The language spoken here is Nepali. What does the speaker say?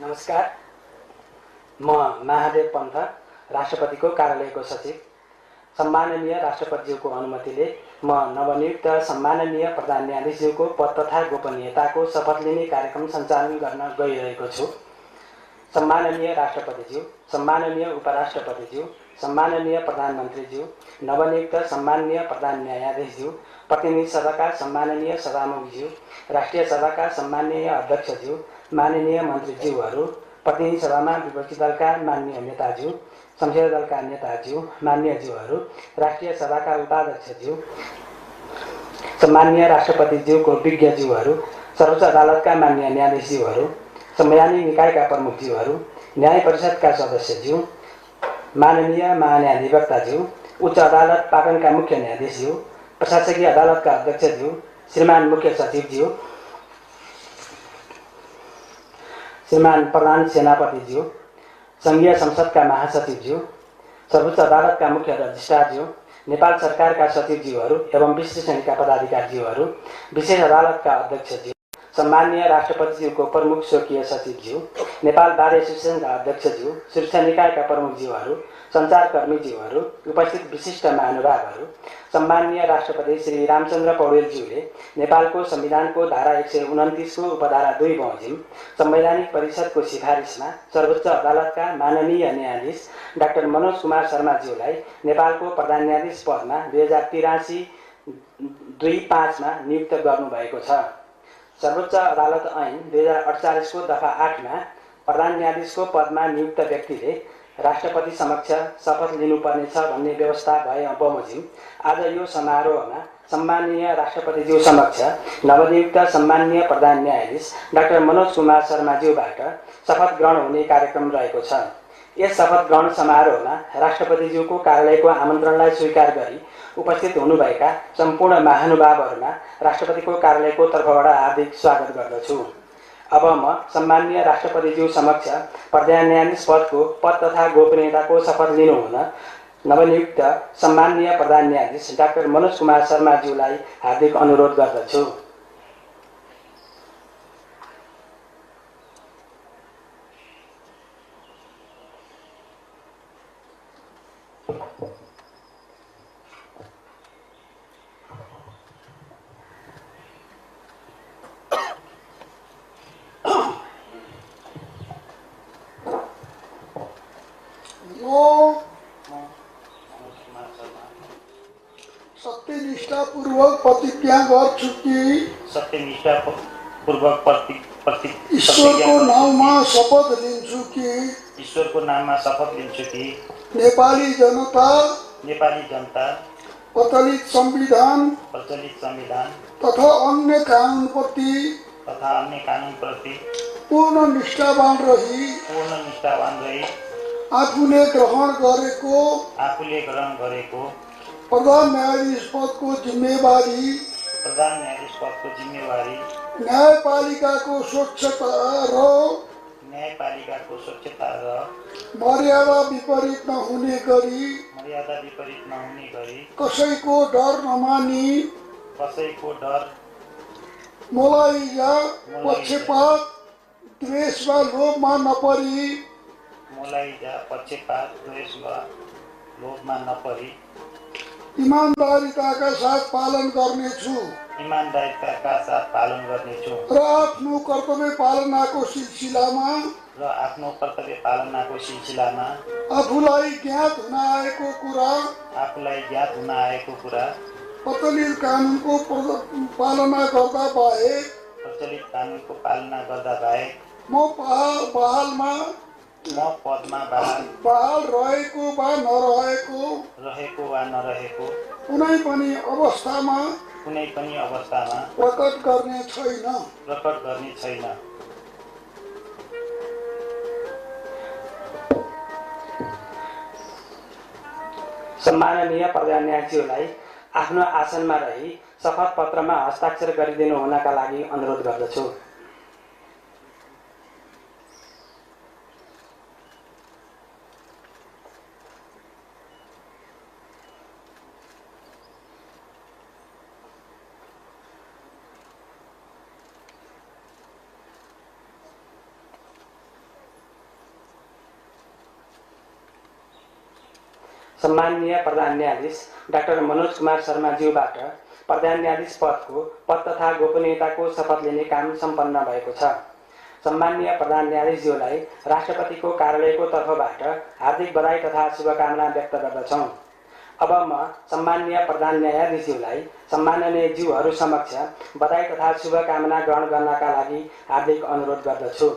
नमस्कार, म महादेव पन्त, राष्ट्रपतिको कार्यालयको सचिव। सम्माननीय राष्ट्रपतिज्यूको अनुमतिले म नवनियुक्त सम्माननीय प्रधान न्यायाधीशज्यूको पद तथा गोपनीयताको शपथ लिने कार्यक्रम सञ्चालन गर्न गइरहेको छु। सम्माननीय राष्ट्रपतिज्यू, सम्माननीय उपराष्ट्रपतिज्यू, सम्माननीय प्रधानमन्त्रीज्यू, नवनियुक्त सम्माननीय प्रधान न्यायाधीशज्यू, प्रतिनिधि सभाका सम्माननीय सभामुखज्यू, राष्ट्रिय सभाका सम्माननीय अध्यक्षज्यू, माननीय मन्त्रीज्यूहरू, प्रतिनिधि सभामा विपक्षी दलका माननीय नेताज्यू, संसदीय दलका नेताज्यू, मान्यज्यूहरू, राष्ट्रिय सभाका उपाध्यक्षज्यू, सम्माननीय राष्ट्रपतिज्यूको विज्ञज्यूहरू, सर्वोच्च अदालतका माननीय न्यायाधीशज्यूहरू, संवैधानिक निकायका प्रमुखज्यूहरू, न्याय परिषदका सदस्यज्यू, माननीय महान्यायाधिवक्ताज्यू, उच्च अदालत पाटनका मुख्य न्यायाधीशज्यू, प्रशासकीय अदालतका अध्यक्षज्यू, श्रीमान मुख्य सचिवज्यू, श्रीमान प्रधान सेनापतिज्यू, संघीय संसदका महासचिवज्यू, सर्वोच्च अदालतका मुख्य रजिस्ट्रारज्यू, नेपाल सरकारका सचिवज्यूहरू एवं विशेष श्रेणीका पदाधिकारीज्यूहरू, विशेष अदालतका अध्यक्षज्यू, सम्माननीय राष्ट्रपतिज्यूको प्रमुख स्वकीय सचिवज्यू, नेपाल बार एसोसिएसनका अध्यक्षज्यू, सुरक्षा निकायका प्रमुखज्यूहरू, सञ्चारकर्मीज्यूहरू, उपस्थित विशिष्ट महानुभावहरू, सम्माननीय राष्ट्रपति श्री रामचन्द्र पौडेलज्यूले नेपालको संविधानको धारा 129 को उपधारा 2 बमोजिम संवैधानिक परिषदको सिफारिसमा सर्वोच्च अदालतका माननीय न्यायाधीश डाक्टर मनोज कुमार शर्माज्यूलाई नेपालको प्रधान न्यायाधीश पदमा 2083 25 मा नियुक्त गर्नुभएको छ। सर्वोच्च अदालत ऐन 2048 को दफा 8 मा प्रधान न्यायाधीशको पदमा नियुक्त व्यक्तिले राष्ट्रपति समक्ष शपथ लिनुपर्नेछ भन्ने व्यवस्था भए बमोजिम आज यो समारोहमा सम्माननीय राष्ट्रपतिज्यू समक्ष नवनियुक्त सम्माननीय प्रधान न्यायाधीश डाक्टर मनोज कुमार शर्माज्यूबाट शपथ ग्रहण हुने कार्यक्रम रहेको छ। यस शपथ ग्रहण समारोहमा राष्ट्रपतिज्यूको कार्यालयको आमन्त्रणलाई स्वीकार गरी उपस्थित हुनुभएका सम्पूर्ण महानुभावहरूमा राष्ट्रपतिको कार्यालयको तर्फबाट हार्दिक स्वागत गर्दछु। अब म सम्माननीय राष्ट्रपतिज्यू समक्ष प्रधान न्यायाधीश पदको पद तथा गोपनीयताको शपथ लिनु हुन नवनियुक्त सम्माननीय प्रधान न्यायाधीश डाक्टर मनोज कुमार शर्माज्यूलाई हार्दिक अनुरोध गर्दछु। सत्यनिष्ठापूर्वक प्रतिज्ञा गर्छु कि ईश्वरको नाममा शपथ लिन्छु कि नेपाली जनता प्रचलित संविधान तथा अन्य कानूनप्रति पूर्ण निष्ठावान रही आफूले ग्रहण गरेको प्रधान न्यायाधीश पदको जिम्मेवारी न्यायपालिकाको स्वच्छता र मर्यादा विपरीत नहुने गरी कसैको डर नमानी मलाई या पक्षपात द्वेष वा लोभमा नपरी ईमानदारीताका साथ पालन गर्नेछु र आफ्नो कर्तव्य पालनाको सिलसिलामा आफूलाई ज्ञात हुन आएको कुरा प्रचलित कानुनको पालना गर्दा बाहेक म बहाल रहेको वा नरहेको कुनै पनि अवस्थामा प्रकट गर्ने छैन। सम्माननीय प्रधान न्यायाधीशलाई आफ्नो आसनमा रही शपथ पत्रमा हस्ताक्षर गरिदिनु हुनका लागि अनुरोध गर्दछु। सम्माननीय प्रधान न्यायाधीश डाक्टर मनोज कुमार शर्माज्यूबाट प्रधान न्यायाधीश पदको पद तथा गोपनीयताको शपथ लिने काम सम्पन्न भएको छ। सम्माननीय प्रधान न्यायाधीशज्यूलाई राष्ट्रपतिको कार्यालयको तर्फबाट हार्दिक बधाई तथा शुभकामना व्यक्त गर्दछौँ। अब म सम्माननीय प्रधान न्यायाधीशज्यूलाई सम्माननीय ज्यूहरू समक्ष बधाई तथा शुभकामना ग्रहण गर्नका लागि हार्दिक अनुरोध गर्दछु।